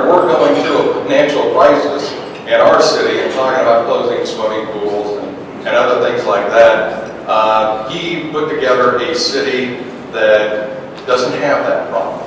we're going through a financial crisis in our city and talking about closing swimming pools and other things like that, he put together a city that doesn't have that problem.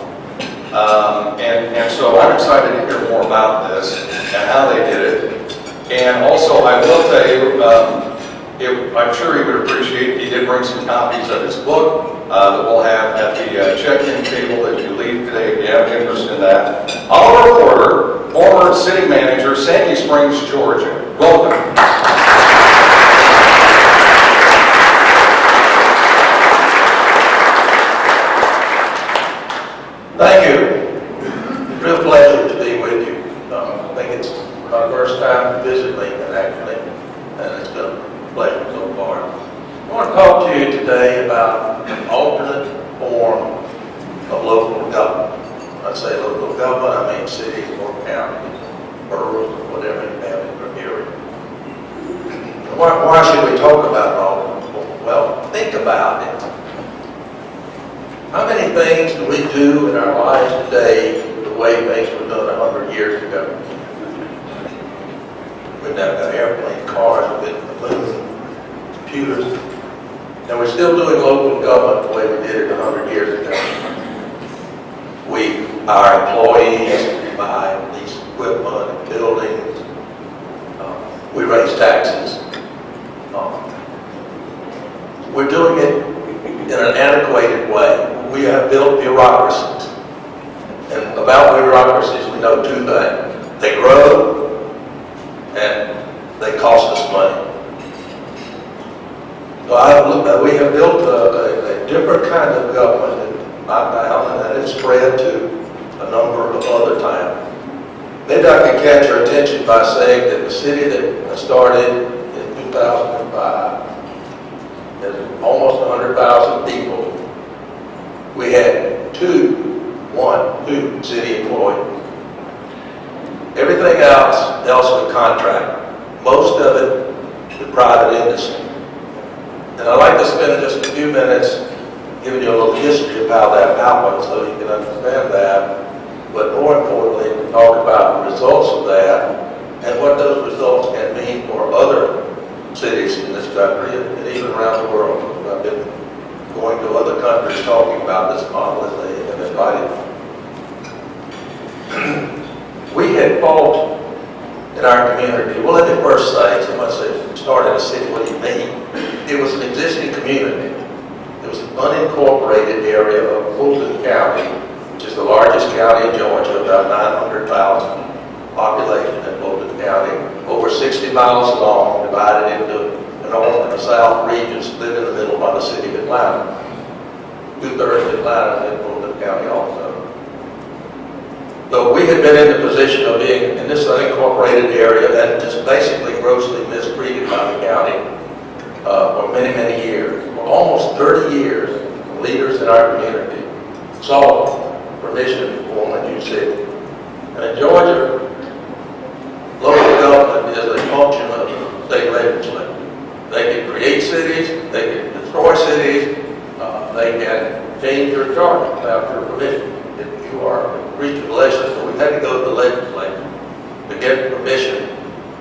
And so I'm excited to hear more about this and how they did it. And also, I will tell you, I'm sure he would appreciate, he did bring some copies of his book that we'll have at the check-in table as you leave today if you have interest in that. Our reporter, former city manager, Sandy Springs, Georgia. Welcome. Thank you. It's a real pleasure to be with you. I think it's my first time to visit Lincoln, actually, and it's been a pleasure so far. I want to talk to you today about an alternate form of local government. When I say local government, I mean cities or counties, boroughs, or whatever you have in your area. Why should we talk about an alternate form? Well, think about it. How many things do we do in our lives today the way things were done 100 years ago? We've now got airplane, cars, we've been the moon, computers, and we're still doing local government the way we did it 100 years ago. Our employees buy lease equipment and buildings. We raise taxes. We're doing it in an antiquated way. We have built bureaucracies. And about bureaucracies, we know two things. They grow and they cost us money. So we have built a different kind of government in my town, and that has spread to a number of other towns. Maybe I can catch your attention by saying that the city that started in 2005 has almost 100,000 people. We had two city employees. Everything else was contract. Most of it the private industry. And I'd like to spend just a few minutes giving you a little history of how that happened so you can understand that. But more importantly, talk about the results of that and what those results can mean for other cities in this country and even around the world. I've been going to other countries talking about this model as they have invited me. We had fought in our community. Well, let me first say, someone said, start in a city, what do you mean? It was an existing community. It was an unincorporated area of Fulton County, which is the largest county in Georgia, about 900,000 population in Fulton County, over 60 miles long, divided into the north and the south regions, split in the middle by the city of Atlanta. 2/3 of Atlanta is in Fulton County also. So we had been in the position of being in this unincorporated area and just basically grossly mistreated by the county for many, many years. For almost 30 years, leaders in our community sought permission to form a new city. And in Georgia, local government is a function of the state legislature. They can create cities, they can destroy cities, they can change their charter without your permission. If you are breach of legislation, we had to go to the legislature to get permission.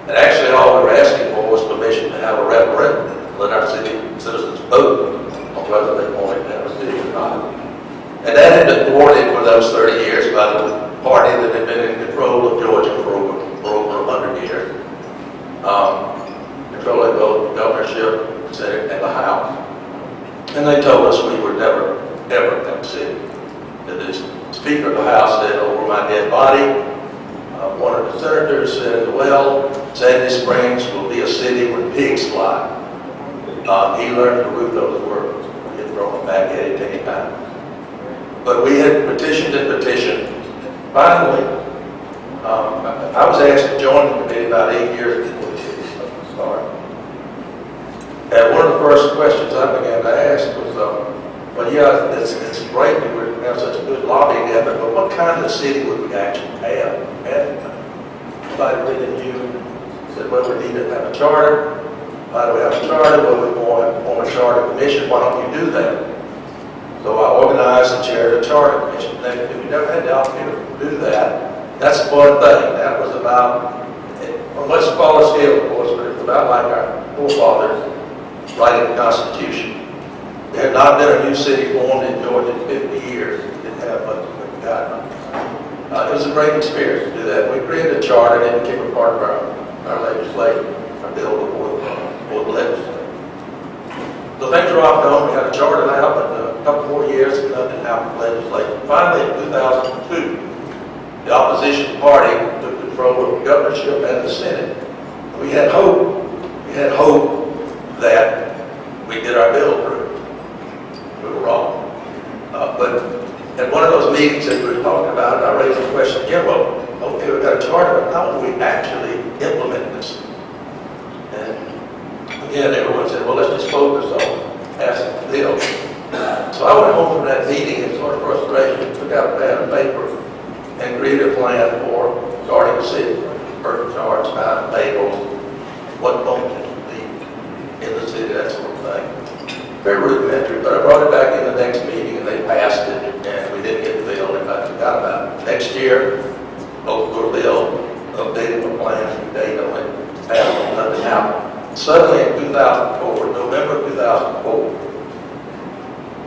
And actually all we were asking for was permission to have a referendum, let our city citizens vote on whether they wanted to have a city or not. And that had been thwarted for those 30 years by the party that had been in control of Georgia for over 100 years. Controlling both the governorship, Senate, and the House. And they told us we would never, ever have a city. And the Speaker of the House said, over my dead body, one of the senators said, well, Sandy Springs will be a city where pigs fly. He learned to root those words. We had thrown them back at it any time. But we had petitioned and petitioned. Finally, I was asked to join the committee about 8 years before the city started. And one of the first questions I began to ask was, well, yeah, it's great that we have such a good lobbying effort, but what kind of city would we actually have? And somebody really knew, said, well, we need to have a charter. Why do we have a charter? Well, we want to form a charter commission. Why don't you do that? So I organized and chaired a charter commission. We never had the opportunity to do that That's one thing. That was about, on a much smaller scale, of course, but it was about like our forefathers writing the Constitution. There had not been a new city formed in Georgia in 50 years. It didn't have much of a guideline. It was a great experience to do that. We created a charter and it became a part of our legislation, our bill before the legislature. So things are off going. We had a charter now, but a couple more years and nothing happened with legislation. Finally, in 2002, the opposition party took control of the governorship and the Senate. We had hope. We had hope that we'd get our bill approved. We were wrong. But at one of those meetings that we were talking about, I raised the question again, well, okay, we've got a charter, but how do we actually implement this? And again, everyone said, well, let's just focus on passing the bill. So I went home from that meeting in sort of frustration, took out a pad and paper, and created a plan for starting the city, per charge, time, tables, what functions would be in the city, that sort of thing. Very rudimentary, but I brought it back in the next meeting and they passed it, and we didn't get the bill, and I forgot about it. Next year, voted for a bill, updated the plan, and date on it, passed it, nothing happened. Suddenly in 2004, November 2004,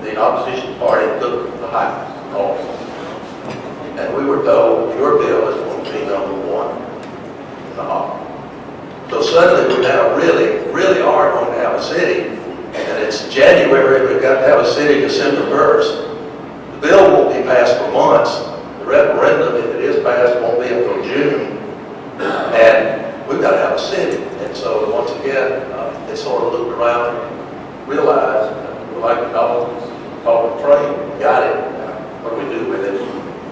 the opposition party took the House office. And we were told, your bill is going to be number one in the hall. So suddenly we now really are going to have a city. And it's January, we've got to have a city December 1st. The bill won't be passed for months. The referendum, if it is passed, won't be until June. And we've got to have a city. And so once again, they sort of looked around and realized, we're like the dog called a train, got it. What do we do with it?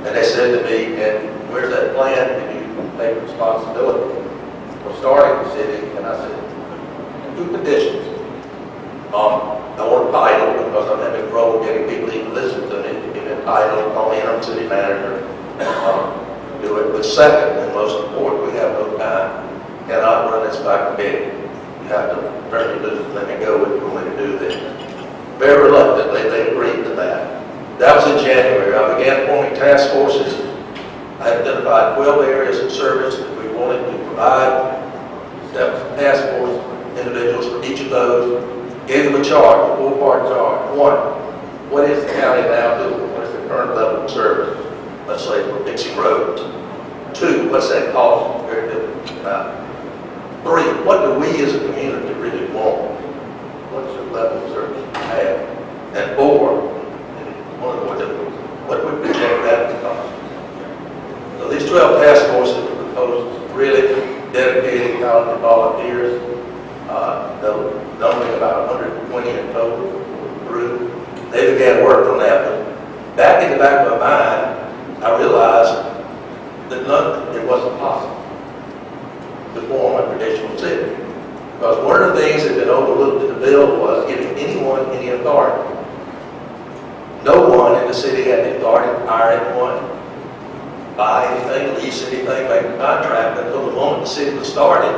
And they said to me, and where's that plan? Can you take responsibility for starting the city? And I said, 2 conditions. I want a title because I'm having trouble getting people to even listen to me. To give me a title, call me interim city manager, do it. But second, and most important, we have no time. Cannot run this by committee. You have to turn me loose and let me go if you want me to do this. Very reluctantly, they agreed to that. That was in January. I began forming task forces. I identified 12 areas of service that we wanted to provide. That was task force individuals for each of those. Gave them a charge, a 4-part charge. 1, what is the county now doing? What is the current level of service? Let's say we're fixing roads. 2, what's that cost? Very difficult. 3, what do we as a community really want? What's the level of service we have? And 4, one of the more difficult, what would project that to cost? So these 12 task forces were proposed, really dedicated, talented volunteers, numbering about 120 in total through. They began work on that, but back in the back of my mind, I realized that it wasn't possible to form a traditional city. Because one of the things that had been overlooked in the bill was giving anyone any authority. No one in the city had the authority to hire anyone, buy anything, lease anything, make a contract until the moment the city was started.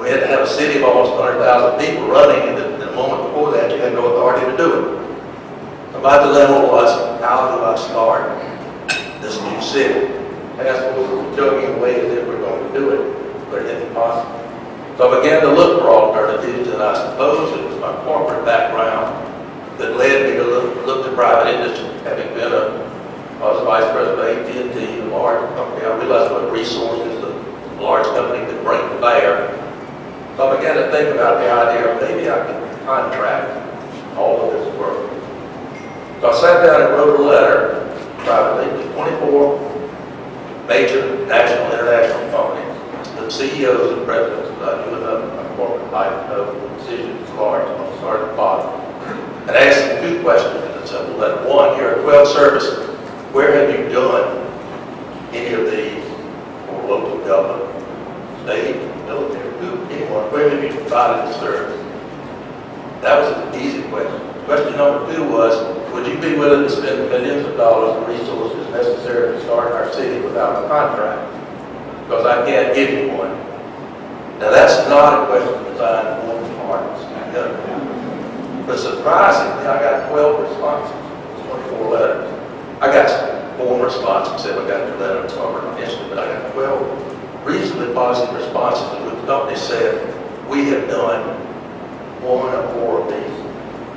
We had to have a city of almost 100,000 people running, and the moment before that, you had no authority to do it. So my dilemma was, how do I start this new city? Task force was joking away as if we're going to do it, but it isn't possible. So I began to look for alternatives, and I suppose it was my corporate background that led me to look to private industry. Having been I was vice president of AT&T, a large company, I realized what resources a large company could bring to bear. So I began to think about the idea of maybe I could contract all of this work. So I sat down and wrote a letter privately to 24 major national and international companies, the CEOs and presidents, I do enough in my corporate life to know decisions large, I'll start at the bottom. And I asked them 2 questions in a simple letter. 1, here are 12 services. Where have you done any of these for local government, state, military, anyone? Where have you provided the service? That was an easy question. Question number 2 was, would you be willing to spend millions of dollars in resources necessary to start our city without a contract? Because I can't give you one. Now that's not a question designed for the parties. But surprisingly, I got 12 responses, 24 letters. I got form response and said, we got your letter covered instantly. But I got 12 reasonably positive responses, and the company said, we have done one or more of these.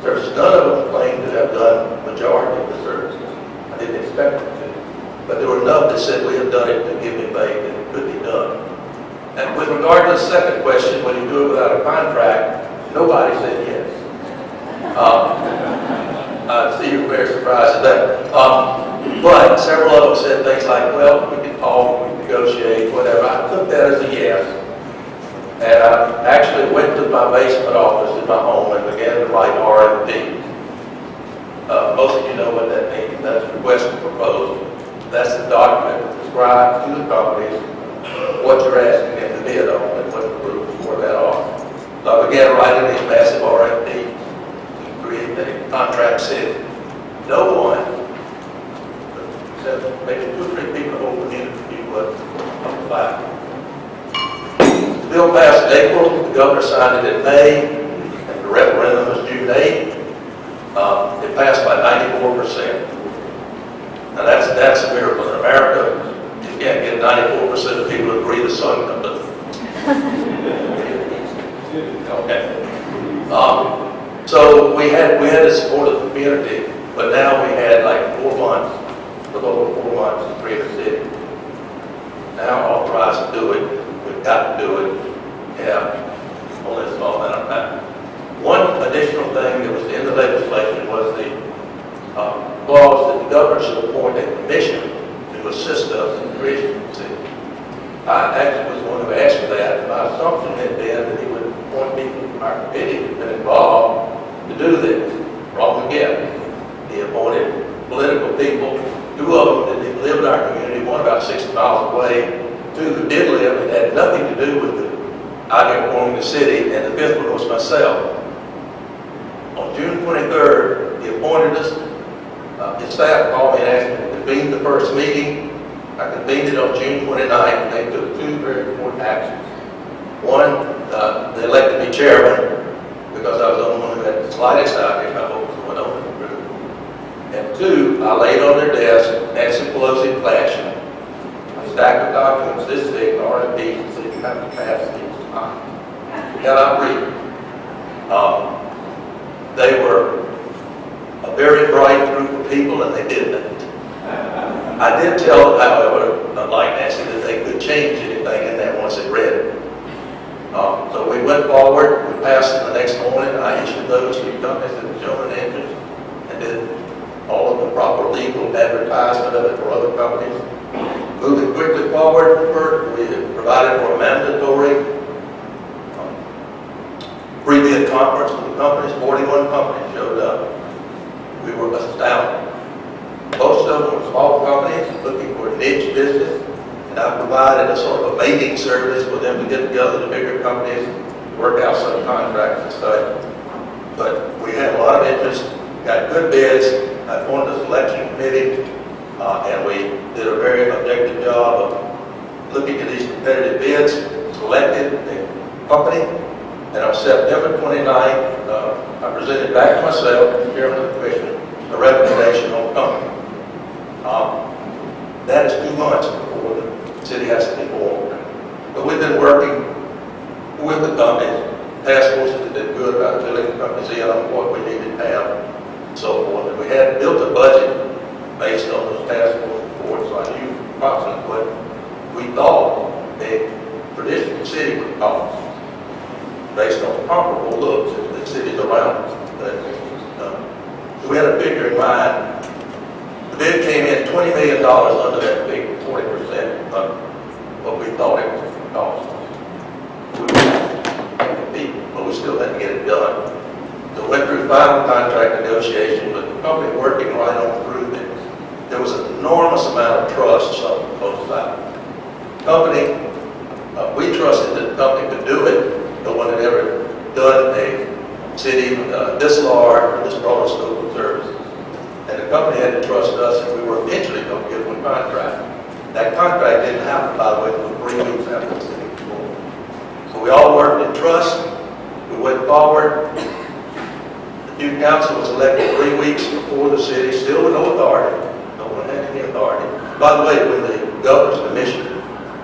There's none of them claimed to have done majority of the services. I didn't expect them to. But there were enough that said, we have done it to give me faith that it could be done. And with regard to the second question, when you do it without a contract, nobody said yes. I see you're very surprised at that. But several of them said things like, well, we can talk, we can negotiate, whatever. I took that as a yes. And I actually went to my basement office in my home and began to write RFP. Most of you know what that means. That's request to propose. That's the document that describes to the companies what you're asking them to bid on and what the rules for that are. So I began writing these massive RFP to create a contract city. No one, except maybe 2 or 3 people who would interview what applied. The bill passed in April, the governor signed it in May, and the referendum was June 8th. It passed by 94%. Now that's a miracle in America. You can't get 94% of people to agree the sun comes up. Okay. So we had the support of the community, but now we had like 4 months, a little over 4 months to create a city. Now authorized to do it. We've got to do it. Yeah, only a small amount of time. One additional thing that was in the legislation was the clause that the governor should appoint a commission to assist us in creating the city. I actually was the one who asked for that. My assumption had been that he would appoint people from our committee who've been involved to do this. Wrong again. He appointed political people, 2 of them that didn't live in our community, one about 60 miles away, 2 who did live and had nothing to do with the idea of forming the city, and the 5th one was myself. On June 23rd, he appointed us. His staff called me and asked me to convene the first meeting. I convened it on June 29th, and they took 2 very important actions. One, they elected me chairman because I was the only one who had the slightest idea about what was going on in the group. And 2, I laid on their desk Nancy Pelosi fashion a stack of documents this big, RFPs, and said you have to pass these tonight. You cannot read. They were a very bright group of people, and they did that. I did tell them, however, unlike Nancy, that they could change anything in there once they read it. So we went forward, we passed it the next morning. I issued those to companies that had shown an interest and did all of the proper legal advertisement of it for other companies. Moving quickly forward, we provided for a mandatory pre-bid conference with the companies. 41 companies showed up. We were astounded. Most of them were small companies looking for a niche business, and I provided a sort of a mating service for them to get together, the bigger companies, work out some contracts and stuff. But we had a lot of interest, got good bids. I formed a selection committee, and we did a very objective job of looking at these competitive bids, selected a company, and on September 29th, I presented back to myself, the chairman of the commission, a recommendation on the company. That is 2 months before the city has to be formed. But we've been working with the companies, task forces that did good about filling the companies in on what we needed to have, and so forth. And we had built a budget based on those task force reports. So I knew approximately what we thought a traditional city would cost, based on comparable looks at the cities around us. So we had a figure in mind. The bid came in $20 million under that figure, 40% of what we thought it was going to cost. But we still had to get it done. So we went through final contract negotiations with the company working right on through this. There was an enormous amount of trust on both sides. Company, we trusted that the company could do it. No one had ever done a city this large, this broad scope of services. And the company had to trust us, and we were eventually going to give them a contract. That contract didn't happen, by the way, until 3 weeks after the city was formed. So we all worked in trust. We went forward. The new council was elected 3 weeks before the city, still with no authority. No one had any authority. By the way, when the governor's commissioner,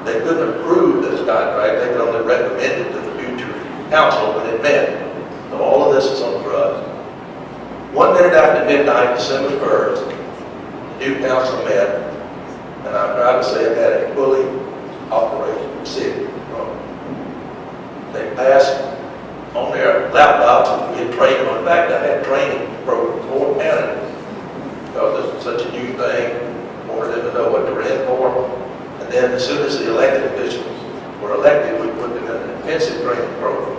they couldn't approve this contract, they could only recommend it to the future council when it met. So all of this is on drugs. 1 minute after midnight, December 1st, the new council met, and I'm proud to say it had a fully operational city. They passed on their laptops and we had training. In fact, I had training programs for candidates because this was such a new thing. Wanted them to know what they were in for. And then as soon as the elected officials were elected, we put them in an intensive training program.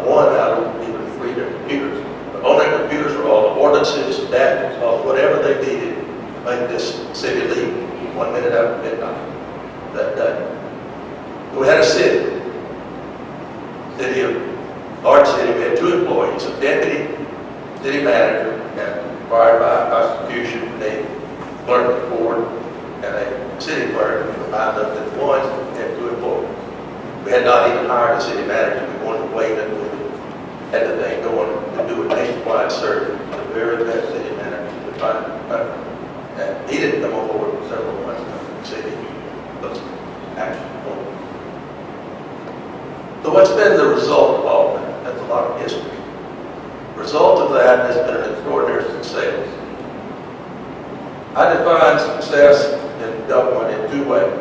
One out of even 3 their computers. But on their computers were all the ordinances, statutes, whatever they needed to make this city legal 1 minute after midnight that day. We had a city of large city. We had 2 employees, a deputy city manager, and required by Constitution, a clerk of the board, and a city clerk. We found out that one had 2 employees. We had not even hired a city manager. We wanted to wait until we had the thing going to do a nationwide search for the very best city manager to find the country. And he didn't come on board for several months in the city. Those action points. So what's been the result of all that? That's a lot of history. The result of that has been an extraordinary success. I define success in government in 2 ways: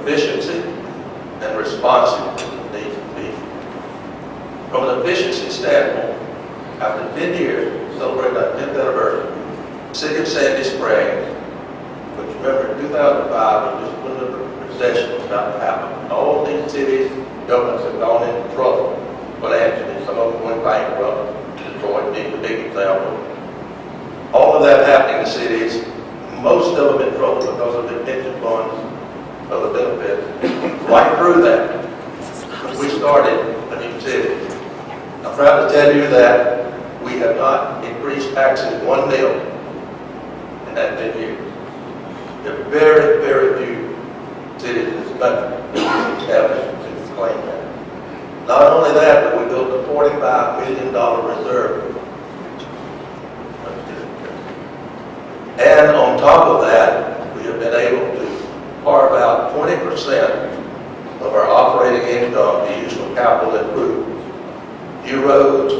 efficiency and responsiveness needs to be. From an efficiency standpoint, after 10 years, celebrating our 10th anniversary, the city of Sandy Springs, which remember in 2005 was just when the recession was about to happen. All these cities, governments have gone into trouble financially. Some of them went bankrupt. Detroit being the big example. All of that happening in cities, most of them in trouble because of the pension funds, of the benefits. Right through that, we started a new city. I'm proud to tell you that we have not increased taxes 1 mil in that 10 years. There are very, very few cities in this country established to claim that. Not only that, but we built a $45 million reserve. And on top of that, we have been able to carve out 20% of our operating income to use for capital improvements. New roads,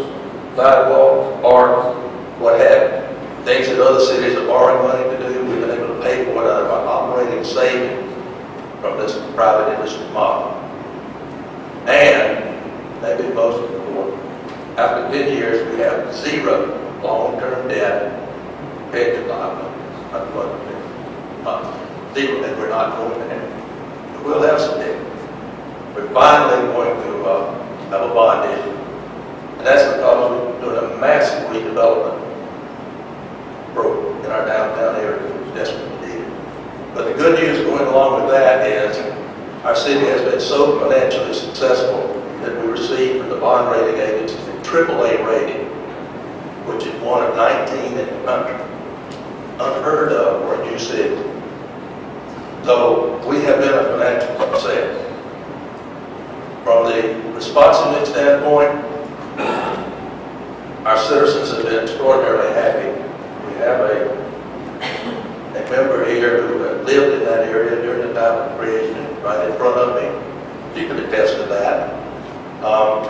sidewalks, parks, what have you. Things that other cities are borrowing money to do, we've been able to pay for it out of our operating savings from this private industry model. And, maybe most important, after 10 years, we have 0 long-term debt, pension liabilities, unfunded pension. 0 that we're not going to have. But we'll have some debt. We're finally going to have a bond issue. And that's because we're doing a massive redevelopment program in our downtown area, which is desperately needed. But the good news going along with that is our city has been so financially successful that we received from the bond rating agencies a AAA rating, which is one of 19 in the country. Unheard of for a new city. So we have been a financial success. From the responsiveness standpoint, our citizens have been extraordinarily happy. We have a member here who lived in that area during the time of creation, right in front of me. She can attest to that.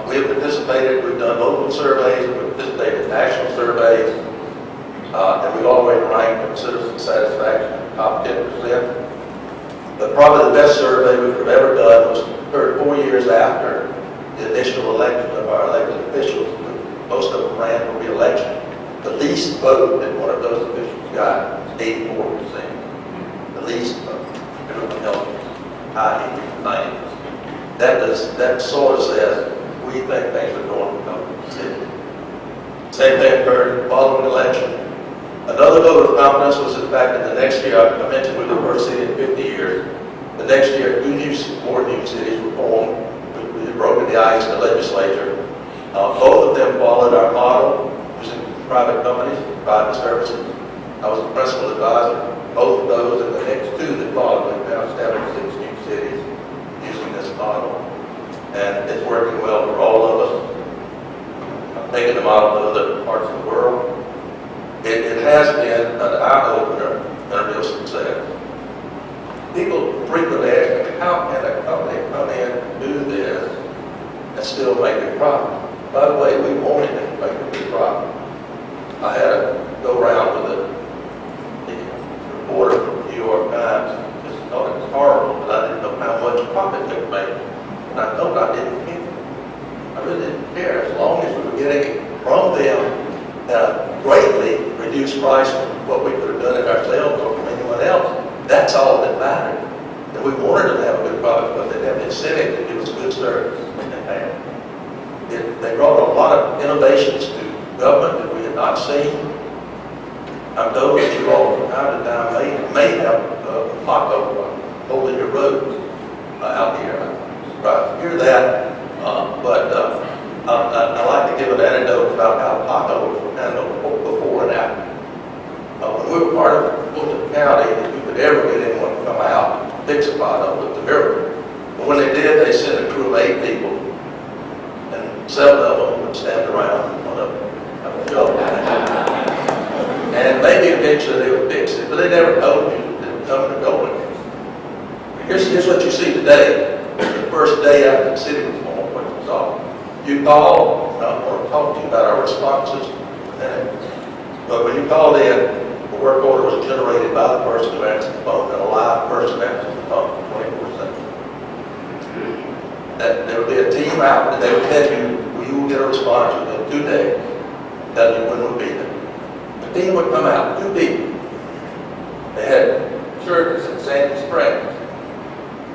We have participated, we've done local surveys, we've participated in national surveys, and we've always ranked on citizen satisfaction in the top 10%. But probably the best survey we could have ever done was 4 years after the initial election of our elected officials. Most of them ran for re-election. The least vote that one of those officials got was 84%. The least vote. Everyone else was high 80s, 90s. That sort of says we think things are going to come to the city. Same thing occurred following the election. Another vote of confidence was the fact that the next year, I mentioned we were the first city in 50 years. The next year, more new cities were formed. We had broken the ice in the legislature. Both of them followed our model, using private companies, private services. I was the principal advisor. Both of those and the next 2 that followed, we've now established 6 new cities using this model. And it's working well for all of us. I'm taking the model to other parts of the world. It has been an eye-opener and a real success. frequently asked, how can a company come in and do this and still make a profit? By the way, we wanted to make a big profit. I had to go around with the reporter from the New York Times, just thought it was horrible, but I didn't know how much profit they were making. And I told I didn't care. I really didn't care, as long as we were getting it from them at a greatly reduced price from what we could have done it ourselves or from anyone else. That's all that mattered. And we wanted them to have a good product, but they have an incentive to give us good service. And they brought a lot of innovations to government that we had not seen. I'm told that you all from time to time may have a pothole holding your road out here. I'm surprised to hear that. But I like to give an anecdote about how potholes were handled before and after. When we were part of Fulton County, if you could ever get anyone to come out and fix a pothole, it was a miracle. But when they did, they sent a crew of 8 people, and 7 of them would stand around and one of them have a joke. And maybe eventually they would fix it, but they never told you that it was coming or going. Here's what you see today. The first day after the city was formed, what you saw. You called, I want to talk to you about our responses, but when you called in, the work order was generated by the person who answered the phone, and a live person answered the phone 24/7. That there would be a team out, and they would tell you, you will get a response within 2 days, tell you when we'll be there. The team would come out, 2 people. They had shirts that said Sandy Springs.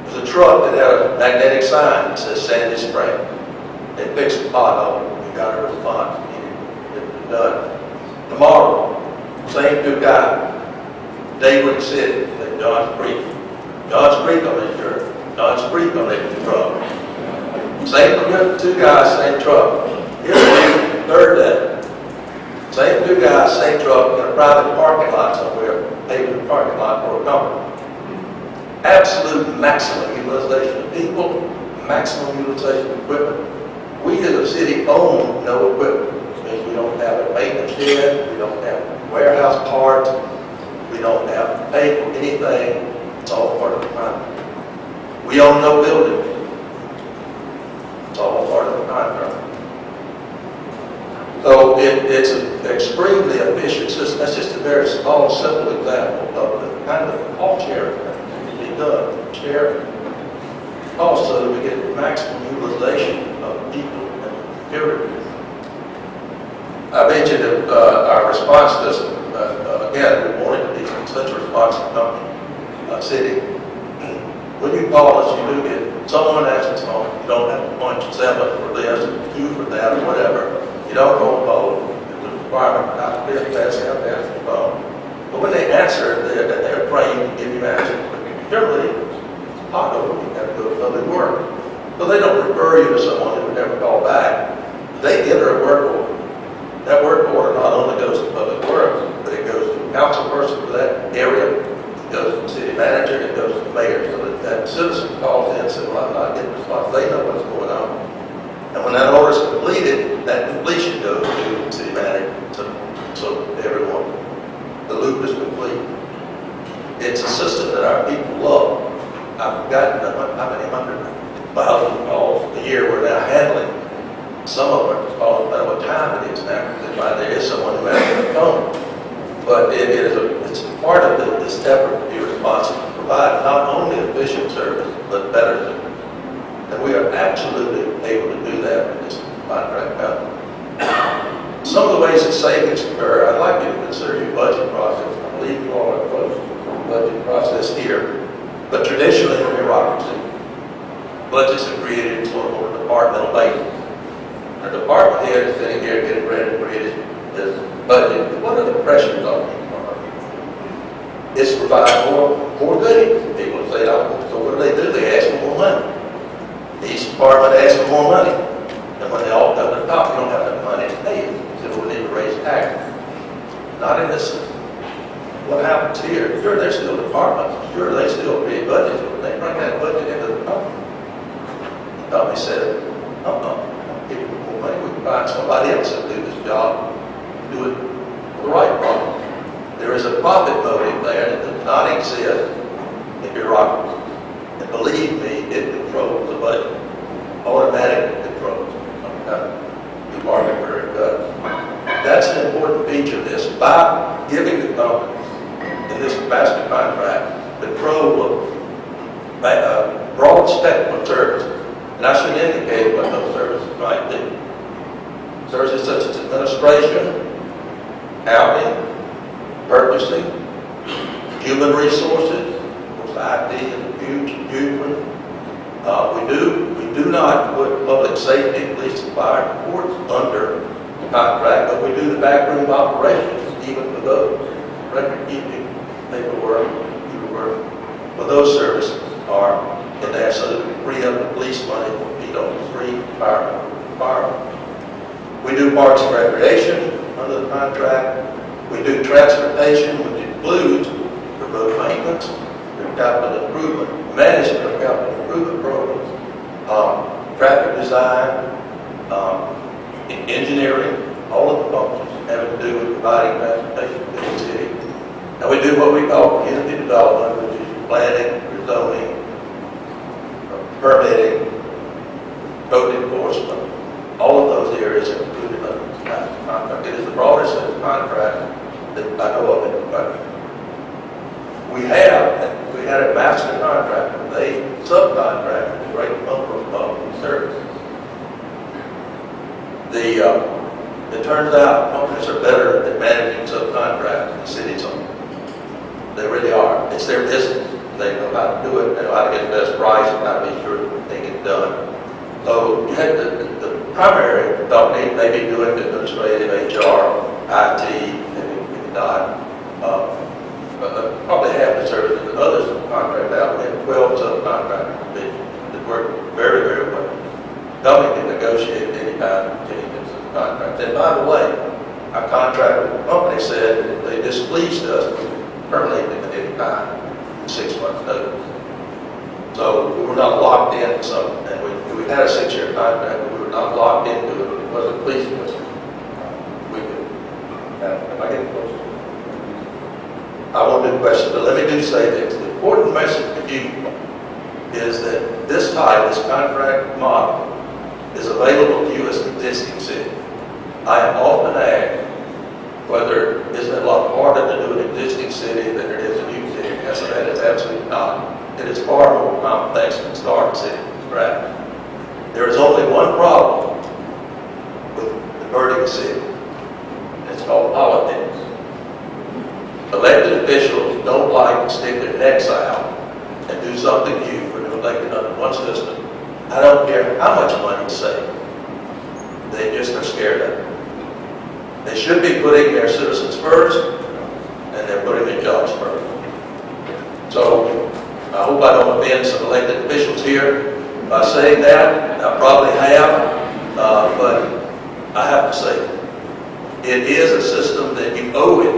There's a truck that had a magnetic sign that says Sandy Springs. They fixed the pothole. We got a response. It was done. Tomorrow, same 2 guys. Daybreak City, John's Creek. John's Creek on his shirt. John's Creek on his truck. Same 2 guys, same truck. Here's the 3rd day. Same 2 guys, same truck in a private parking lot somewhere, paving parking lot for a company. Absolute maximum utilization of people, maximum utilization of equipment. We as a city own no equipment. Which means we don't have a maintenance shed, we don't have warehouse parts, we don't have to pay for anything. It's all part of the contract. We own no building. It's all part of the contract. So it's an extremely efficient system. That's just a very small, simple example of the kind of cost sharing that can be done. Share costs so that we get maximum utilization of people and materials. I mentioned our response system. Again, we wanted to be such a responsive company, city. When you call us, you do get someone answers the phone. You don't have to punch 7 for this, 2 for that, or whatever. You don't go phone. It's a requirement not to be a test, you have to answer the phone. But when they answer, they're trained to give you answers. Generally, it's popular. You have to go to public work. So they don't refer you to someone who would never call back. They give her a work order. That work order not only goes to public works, but it goes to the council person for that area. It goes to the city manager, it goes to the mayor. So that citizen calls in and says, well, I'm not getting a response. They know what's going on. And when that order is completed, that completion goes to the city manager, so everyone, the loop is complete. It's a system that our people love. I've forgotten how many 100,000 calls a year we're now handling. Some of them are calling about what time it is now, because there is someone who answers the phone. But it's a part of this effort to be responsible, to provide not only efficient service, but better service. And we are absolutely able to do that with this contract company. Some of the ways that savings occur, I'd like you to consider your budget process. I believe you all are close to the budget process here. But traditionally in bureaucracy, budgets are created on a departmental basis. The department head is sitting here getting ready to create his budget. What are the pressures on people? It's to provide more goodies. People say, oh, so what do? They ask for more money. Each department asks for more money. And when they all come to the top, you don't have enough money to pay it. So we need to raise taxes. Not in this system. What happens here? Sure, there's still departments. Sure, they still create budgets, but they bring that budget into the company. The company said, give them more money. We can find somebody else to do this job. Do it for the right problem. There is a profit motive there that does not exist in bureaucracy. And believe me, it controls the budget, automatically controls the department where it does. That's an important feature of this. By giving the company in this master contract control of broad spectrum of services, and I should indicate what those services might be. Services such as administration, housing, purchasing, human resources, of course IT is a huge one. We do not put public safety, police and fire reports under the contract, but we do the backroom operations, even for those, record keeping, paperwork, for those services are in there so that we can free up the police money for P03 fire. We do parks and recreation under the contract. We do transportation, which includes the road maintenance, the capital improvement, management of capital improvement programs, traffic design, engineering, all of the functions having to do with providing transportation to the city. And we do what we call community development, which is planning, rezoning, permitting, code enforcement, all of those areas are included under this master contract. It is the broadest contract that I know of in the country. We had a master contract with a subcontract with a great number of services. It turns out companies are better at managing subcontracts than cities are. They really are. It's their business. They know how to do it. They know how to get the best price and how to be sure that they get done. So you had the primary company may be doing administrative, HR, IT, maybe not. Probably half the services that others contract out. We have 12 subcontractors that work very, very well. Company can negotiate at any time changes in the contract. And by the way, our contract with the company said if they displeased us, we could terminate them at any time, 6 months notice. So we were not locked in to something, and we had a 6-year contract, but we were not locked into it. It wasn't pleasing us. We could. Am I getting close? I won't do questions, but let me do say this. The important message to you is that this contract model is available to you as an existing city. I am often asked whether isn't it a lot harder to do an existing city than it is a new city. Yes, that is absolutely not. It is far more complex than starting city from scratch. There is only one problem with converting a city. It's called politics. Elected officials don't like to stick their necks out and do something new when they're elected under one system. I don't care how much money it's saved. They just are scared of it. They should be putting their citizens first, and they're putting their jobs first. So I hope I don't offend some elected officials here by saying that. I probably have, but I have to say it is a system that you owe it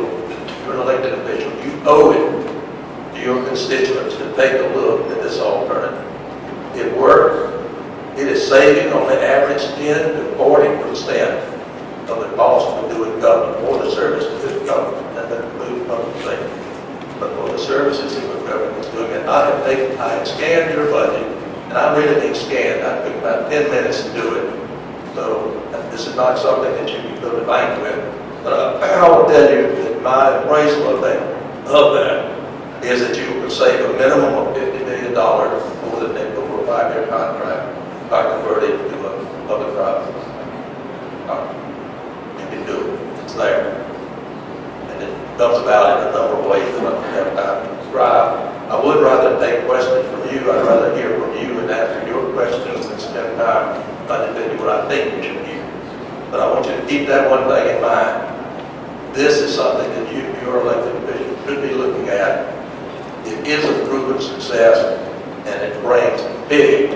to an elected official. You owe it to your constituents to take a look at this alternative. It works. It is saving on the average 10 to 40% of the cost of doing government, or the services to the government, and that includes public safety. But for the services that the government is doing it, I have scanned your budget, and I'm really being scanned. I took about 10 minutes to do it. So this is not something that you can go to the bank with. But I will tell you that my appraisal of that is that you will save a minimum of $50 million over a 5-year contract by converting to a public-private. You can do it. It's there. And it comes about in a number of ways that I don't have time to describe. I would rather take questions from you. I'd rather hear from you and answer your questions than spend time trying to tell you what I think you should hear. But I want you to keep that one thing in mind. This is something that your elected officials should be looking at. It is a proven success, and it brings big